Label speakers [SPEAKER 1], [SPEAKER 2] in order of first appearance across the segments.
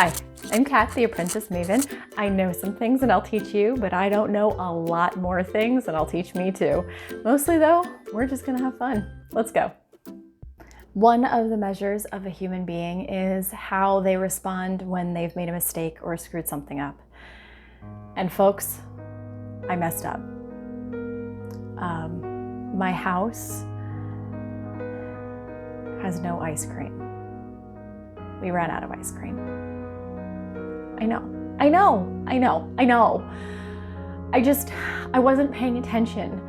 [SPEAKER 1] Hi, I'm Kat, the Apprentice Maven. I know some things and I'll teach you, but I don't know a lot more things and I'll teach me too. Mostly though, we're just gonna have fun. Let's go. One of the measures of a human being is how they respond when they've made a mistake or screwed something up. And folks, I messed up. My house has no ice cream. We ran out of ice cream. I know. I wasn't paying attention,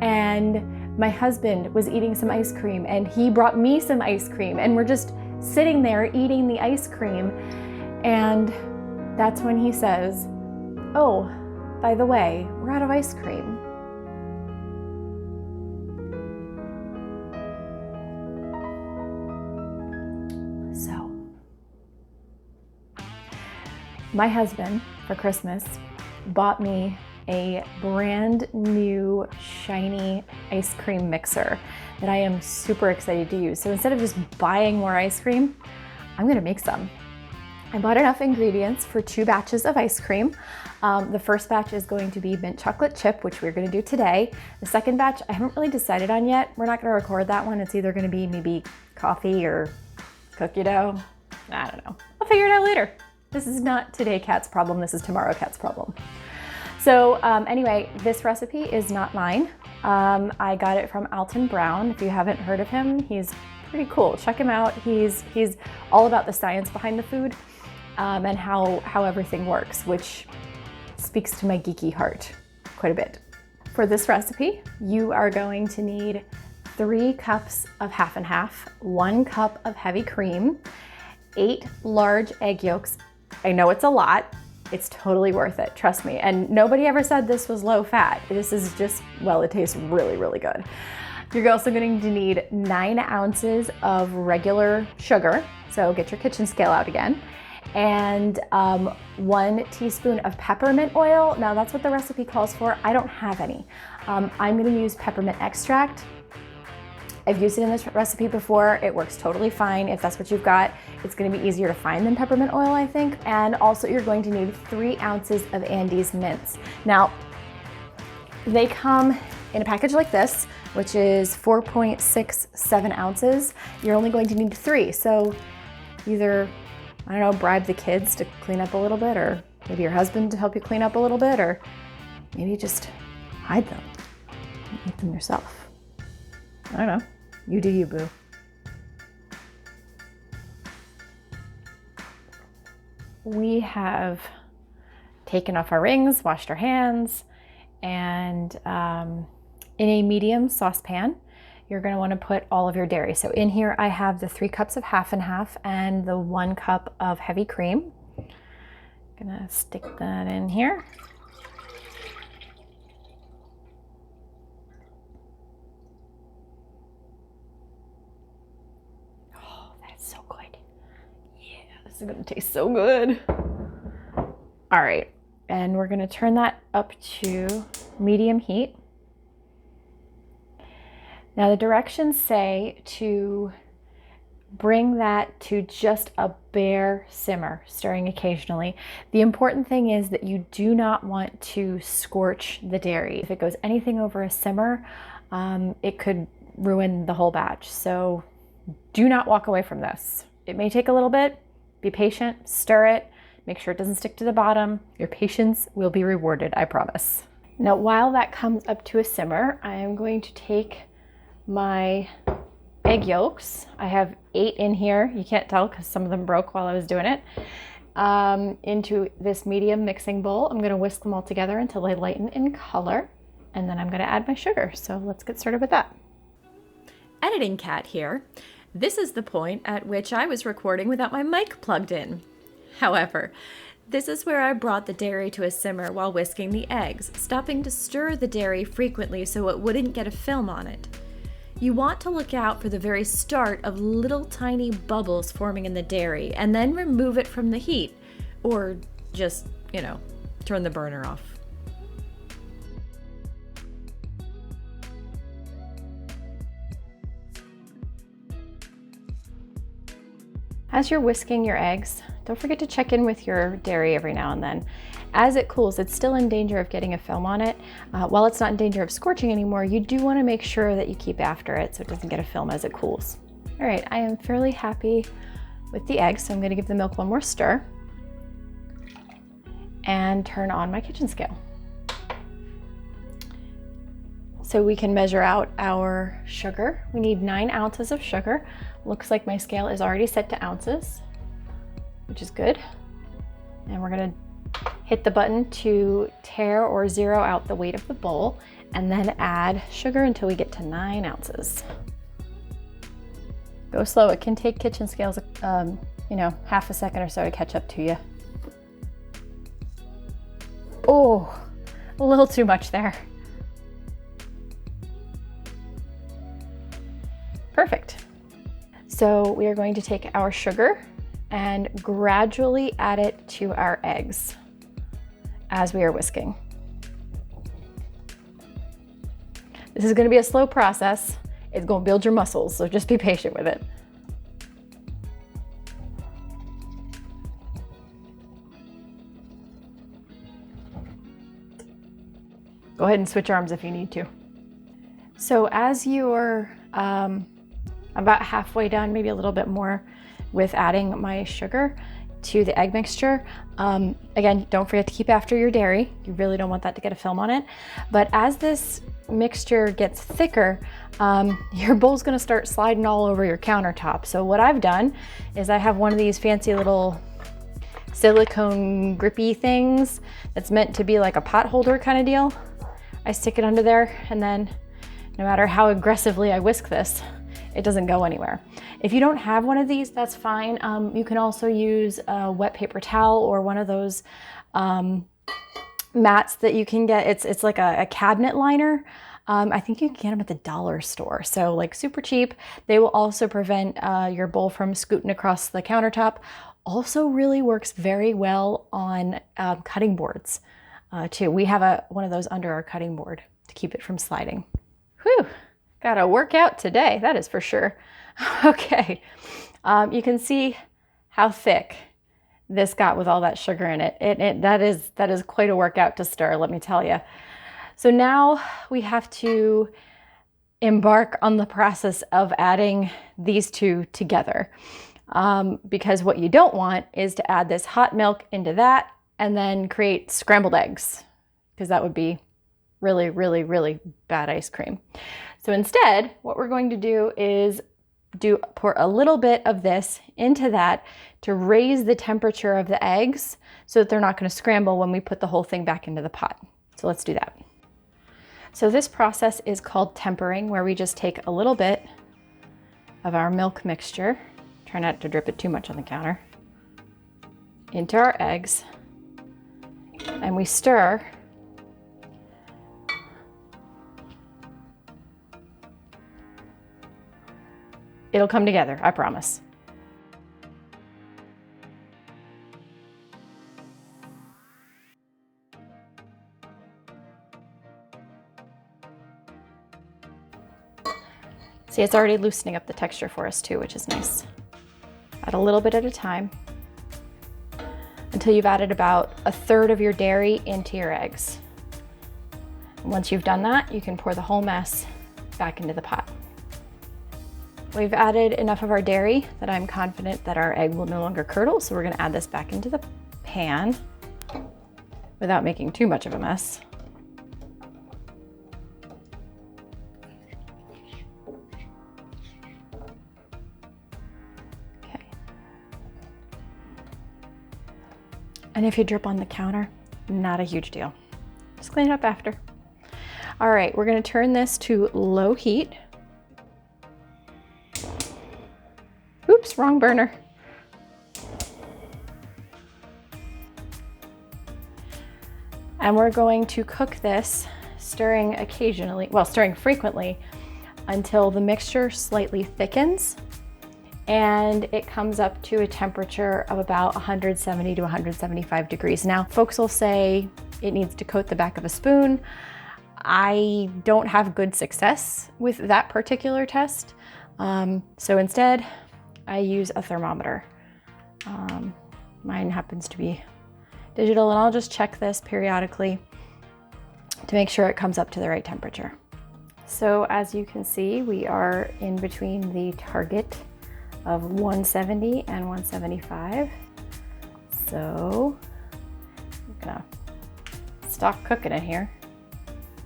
[SPEAKER 1] and my husband was eating some ice cream and he brought me some ice cream, and we're just sitting there eating the ice cream, and that's when he says, "Oh, by the way, we're out of ice cream." So, my husband, for Christmas, bought me a brand new shiny ice cream mixer that I am super excited to use. So instead of just buying more ice cream, I'm gonna make some. I bought enough ingredients for 2 batches of ice cream. The first batch is going to be mint chocolate chip, which we're gonna do today. The second batch, I haven't really decided on yet. We're not gonna record that one. It's either gonna be maybe coffee or cookie dough. I don't know. I'll figure it out later. This is not today Kat's problem, this is tomorrow Kat's problem. So anyway, this recipe is not mine. I got it from Alton Brown. If you haven't heard of him, he's pretty cool. Check him out. He's all about the science behind the food and how everything works, which speaks to my geeky heart quite a bit. For this recipe, you are going to need 3 cups of half and half, 1 cup of heavy cream, 8 large egg yolks. I know it's a lot. It's totally worth it, trust me. And nobody ever said this was low fat. This is just, well, it tastes really, really good. You're also going to need 9 ounces of regular sugar. So get your kitchen scale out again. And 1 teaspoon of peppermint oil. Now that's what the recipe calls for. I don't have any. I'm going to use peppermint extract. I've used it in this recipe before. It works totally fine. If that's what you've got, it's going to be easier to find than peppermint oil, I think. And also you're going to need 3 ounces of Andes mints. Now, they come in a package like this, which is 4.67 ounces. You're only going to need 3. So either, I don't know, bribe the kids to clean up a little bit, or maybe your husband to help you clean up a little bit, or maybe just hide them and eat them yourself. I don't know. You do you, boo. We have taken off our rings, washed our hands, and in a medium saucepan, you're going to want to put all of your dairy. So in here I have the 3 cups of half and half and the 1 cup of heavy cream. Gonna stick that in here. So good. Yeah, this is gonna taste so good. All right, and we're gonna turn that up to medium heat. Now the directions say to bring that to just a bare simmer, stirring occasionally. The important thing is that you do not want to scorch the dairy. If it goes anything over a simmer, it could ruin the whole batch. So do not walk away from this. It may take a little bit. Be patient, stir it, make sure it doesn't stick to the bottom. Your patience will be rewarded, I promise. Now, while that comes up to a simmer, I am going to take my egg yolks. I have 8 in here. You can't tell because some of them broke while I was doing it. Into this medium mixing bowl. I'm going to whisk them all together until they lighten in color, and then I'm going to add my sugar. So let's get started with that. Editing Kat here. This is the point at which I was recording without my mic plugged in. However, this is where I brought the dairy to a simmer while whisking the eggs, stopping to stir the dairy frequently so it wouldn't get a film on it. You want to look out for the very start of little tiny bubbles forming in the dairy, and then remove it from the heat, or just, turn the burner off. As you're whisking your eggs, Don't forget to check in with your dairy every now and then. As it cools, it's still in danger of getting a film on it. While it's not in danger of scorching anymore, you do want to make sure that you keep after it so it doesn't get a film as it cools. All right, I am fairly happy with the eggs, so I'm going to give the milk one more stir and turn on my kitchen scale. So we can measure out our sugar. We need 9 ounces of sugar. Looks like my scale is already set to ounces, which is good. And we're gonna hit the button to tare or zero out the weight of the bowl and then add sugar until we get to 9 ounces. Go slow, it can take kitchen scales, half a second or so to catch up to you. Oh, a little too much there. Perfect. So we are going to take our sugar and gradually add it to our eggs as we are whisking. This is going to be a slow process. It's going to build your muscles, so just be patient with it. Go ahead and switch arms if you need to. So as you're about halfway done, maybe a little bit more, with adding my sugar to the egg mixture. Again, don't forget to keep after your dairy. You really don't want that to get a film on it. But as this mixture gets thicker, your bowl's gonna start sliding all over your countertop. So what I've done is I have one of these fancy little silicone grippy things that's meant to be like a pot holder kind of deal. I stick it under there, and then no matter how aggressively I whisk this, it doesn't go anywhere. If you don't have one of these, that's fine. You can also use a wet paper towel or one of those mats that you can get. It's like a cabinet liner. I think you can get them at the dollar store. So like super cheap. They will also prevent your bowl from scooting across the countertop. Also really works very well on cutting boards too. We have one of those under our cutting board to keep it from sliding. Whew. Got a workout today, that is for sure. Okay, you can see how thick this got with all that sugar in it. That is quite a workout to stir, let me tell you. So now we have to embark on the process of adding these two together. Because what you don't want is to add this hot milk into that and then create scrambled eggs, because that would be really, really, really bad ice cream. So instead, what we're going to do is pour a little bit of this into that to raise the temperature of the eggs so that they're not going to scramble when we put the whole thing back into the pot. So let's do that. So this process is called tempering, where we just take a little bit of our milk mixture, try not to drip it too much on the counter, into our eggs, and we stir. It'll come together, I promise. See, it's already loosening up the texture for us too, which is nice. Add a little bit at a time until you've added about 1/3 of your dairy into your eggs. And once you've done that, you can pour the whole mess back into the pot. We've added enough of our dairy that I'm confident that our egg will no longer curdle, so we're gonna add this back into the pan without making too much of a mess. Okay. And if you drip on the counter, not a huge deal. Just clean it up after. All right, we're gonna turn this to low heat. Oops, wrong burner. And we're going to cook this, stirring frequently until the mixture slightly thickens and it comes up to a temperature of about 170 to 175 degrees. Now, folks will say it needs to coat the back of a spoon. I don't have good success with that particular test. So instead, I use a thermometer. Mine happens to be digital, and I'll just check this periodically to make sure it comes up to the right temperature. So as you can see, we are in between the target of 170 and 175. So I'm gonna stop cooking it here.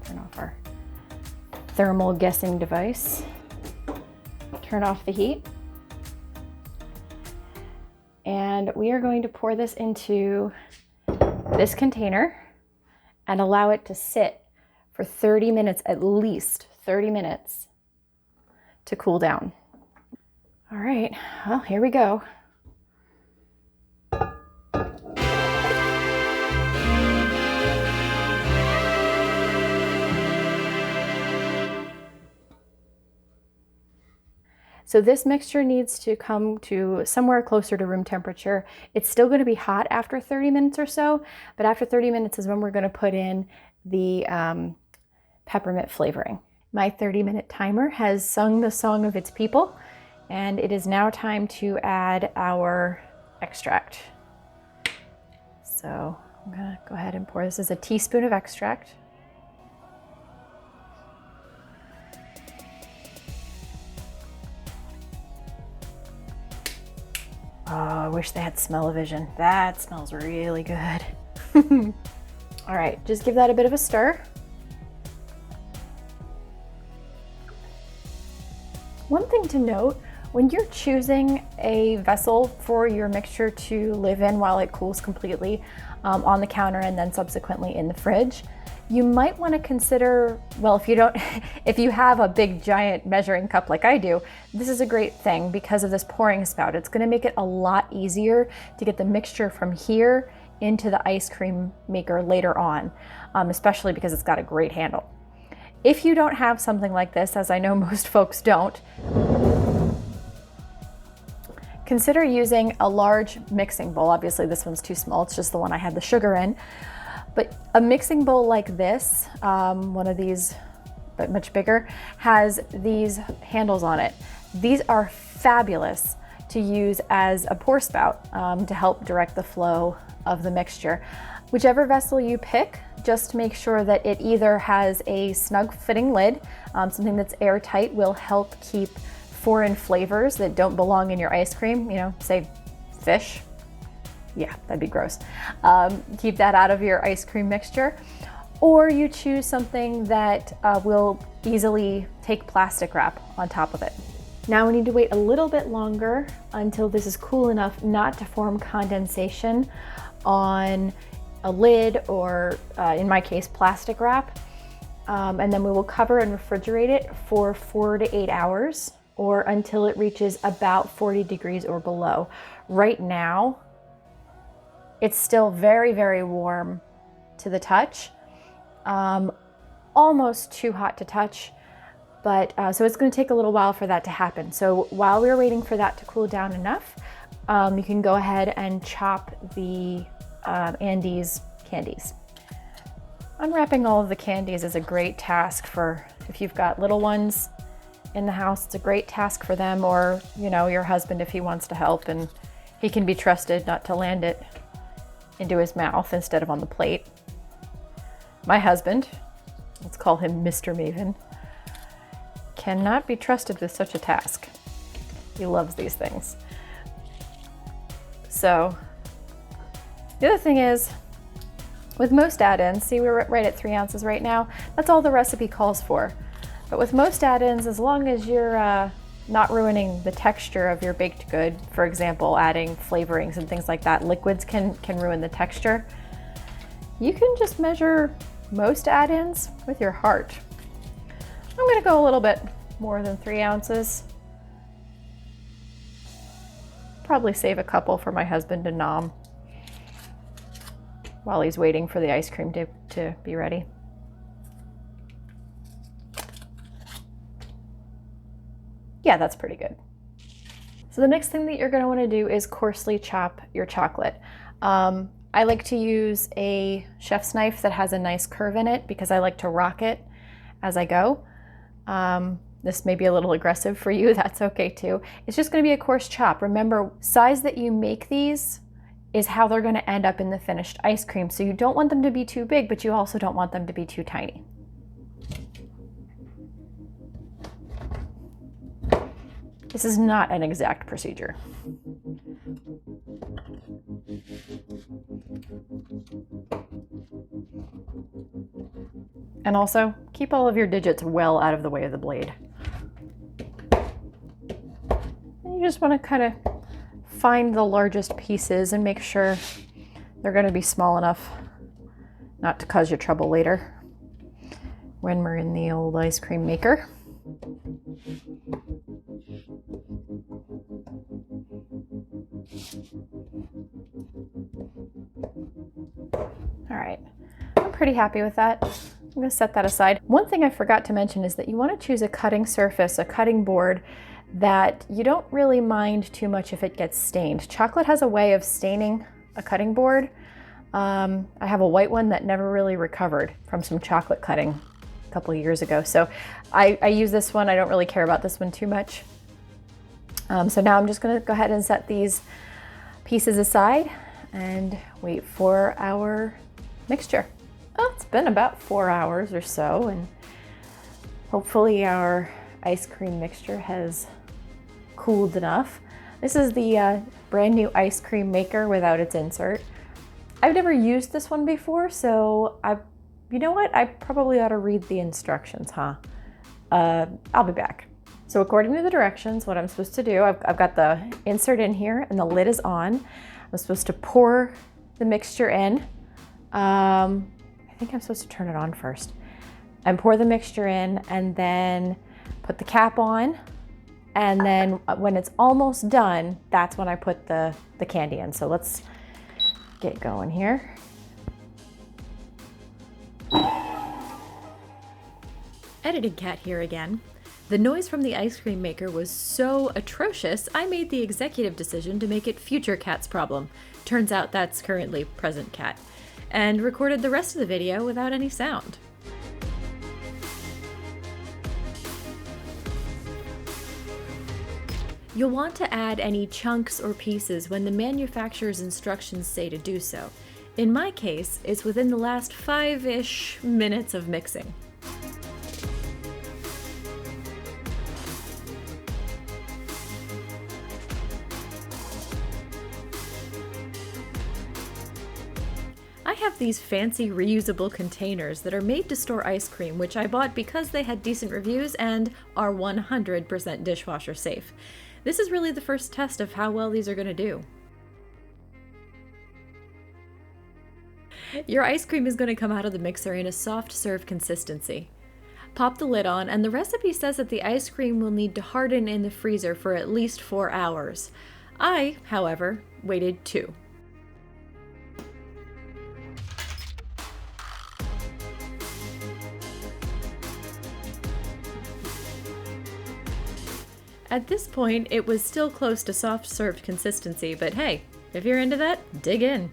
[SPEAKER 1] Turn off our thermal guessing device. Turn off the heat. And we are going to pour this into this container and allow it to sit for 30 minutes, at least 30 minutes, to cool down. All right, well, here we go. So this mixture needs to come to somewhere closer to room temperature. It's still going to be hot after 30 minutes or so, but after 30 minutes is when we're going to put in the peppermint flavoring. My 30-minute timer has sung the song of its people, and it is now time to add our extract. So I'm going to go ahead and pour. This is a teaspoon of extract. Oh, I wish they had smell-o-vision. That smells really good. All right, just give that a bit of a stir. One thing to note, when you're choosing a vessel for your mixture to live in while it cools completely on the counter and then subsequently in the fridge, you might want to consider, well, if you have a big giant measuring cup like I do, this is a great thing because of this pouring spout. It's going to make it a lot easier to get the mixture from here into the ice cream maker later on, especially because it's got a great handle. If you don't have something like this, as I know most folks don't, consider using a large mixing bowl. Obviously this one's too small, it's just the one I had the sugar in. But a mixing bowl like this, one of these, but much bigger, has these handles on it. These are fabulous to use as a pour spout to help direct the flow of the mixture. Whichever vessel you pick, just make sure that it either has a snug fitting lid, something that's airtight will help keep foreign flavors that don't belong in your ice cream, say fish. Yeah, that'd be gross. Keep that out of your ice cream mixture. Or you choose something that will easily take plastic wrap on top of it. Now we need to wait a little bit longer until this is cool enough not to form condensation on a lid or, in my case, plastic wrap. And then we will cover and refrigerate it for 4 to 8 hours or until it reaches about 40 degrees or below. Right now, it's still very, very warm to the touch, almost too hot to touch, but so it's going to take a little while for that to happen. So while we're waiting for that to cool down enough, you can go ahead and chop the Andes candies. Unwrapping all of the candies is a great task for if you've got little ones in the house. It's a great task for them, or your husband if he wants to help, and he can be trusted not to land it into his mouth instead of on the plate. My husband, let's call him Mr. Maven, cannot be trusted with such a task. He loves these things. So the other thing is, with most add-ins, see we're right at 3 ounces right now, that's all the recipe calls for. But with most add-ins, as long as you're not ruining the texture of your baked good, for example, adding flavorings and things like that, liquids can ruin the texture. You can just measure most add-ins with your heart. I'm gonna go a little bit more than 3 ounces. Probably save a couple for my husband to nom while he's waiting for the ice cream to be ready. Yeah, that's pretty good. So the next thing that you're going to want to do is coarsely chop your chocolate. I like to use a chef's knife that has a nice curve in it because I like to rock it as I go. This may be a little aggressive for you, that's okay too. It's just going to be a coarse chop. Remember, size that you make these is how they're going to end up in the finished ice cream. So you don't want them to be too big, but you also don't want them to be too tiny. This is not an exact procedure. And also, keep all of your digits well out of the way of the blade. And you just want to kind of find the largest pieces and make sure they're going to be small enough not to cause you trouble later when we're in the old ice cream maker. All right, I'm pretty happy with that. I'm going to set that aside. One thing I forgot to mention is that you want to choose a cutting surface, a cutting board that you don't really mind too much if it gets stained. Chocolate has a way of staining a cutting board. I have a white one that never really recovered from some chocolate cutting a couple of years ago. So I use this one. I don't really care about this one too much. So now I'm just going to go ahead and set these pieces aside and wait for our mixture. Oh, it's been about 4 hours or so, and hopefully our ice cream mixture has cooled enough. This is the brand new ice cream maker without its insert. I've never used this one before, so you know what? I probably ought to read the instructions, huh? I'll be back. So according to the directions, what I'm supposed to do, I've got the insert in here and the lid is on. I'm supposed to pour the mixture in. I think I'm supposed to turn it on first. And pour the mixture in and then put the cap on. And then when it's almost done, that's when I put the candy in. So let's get going here. Editing Cat here again. The noise from the ice cream maker was so atrocious, I made the executive decision to make it future Cat's problem. Turns out that's currently present Cat. And recorded the rest of the video without any sound. You'll want to add any chunks or pieces when the manufacturer's instructions say to do so. In my case, it's within the last 5-ish minutes of mixing. I have these fancy reusable containers that are made to store ice cream, which I bought because they had decent reviews and are 100% dishwasher safe. This is really the first test of how well these are going to do. Your ice cream is going to come out of the mixer in a soft serve consistency. Pop the lid on, and the recipe says that the ice cream will need to harden in the freezer for at least 4 hours. I, however, waited 2. At this point, it was still close to soft served consistency, but hey, if you're into that, dig in.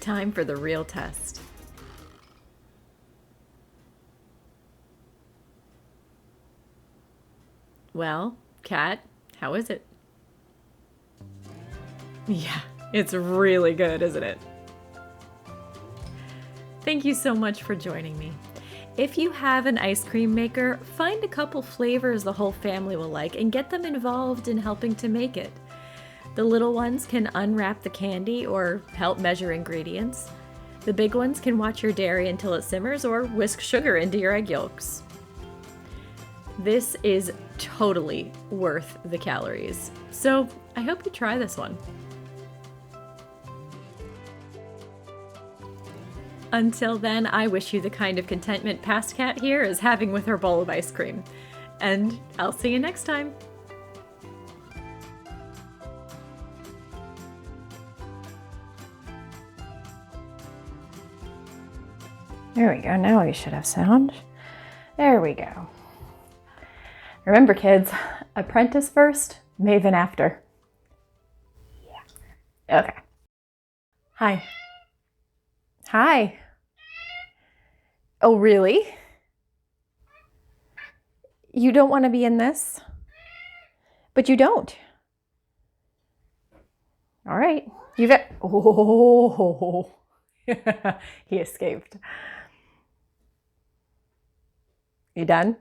[SPEAKER 1] Time for the real test. Well, Kat, how is it? Yeah, it's really good, isn't it? Thank you so much for joining me. If you have an ice cream maker, find a couple flavors the whole family will like and get them involved in helping to make it. The little ones can unwrap the candy or help measure ingredients. The big ones can watch your dairy until it simmers or whisk sugar into your egg yolks. This is totally worth the calories, so I hope you try this one. Until then, I wish you the kind of contentment past Cat here is having with her bowl of ice cream. And I'll see you next time. There we go. Now we should have sound. There we go. Remember, kids, apprentice first, maven after. Yeah. Okay. Hi. Hi. Oh, really? You don't want to be in this? But you don't. All right. You've got, oh, he escaped. You done?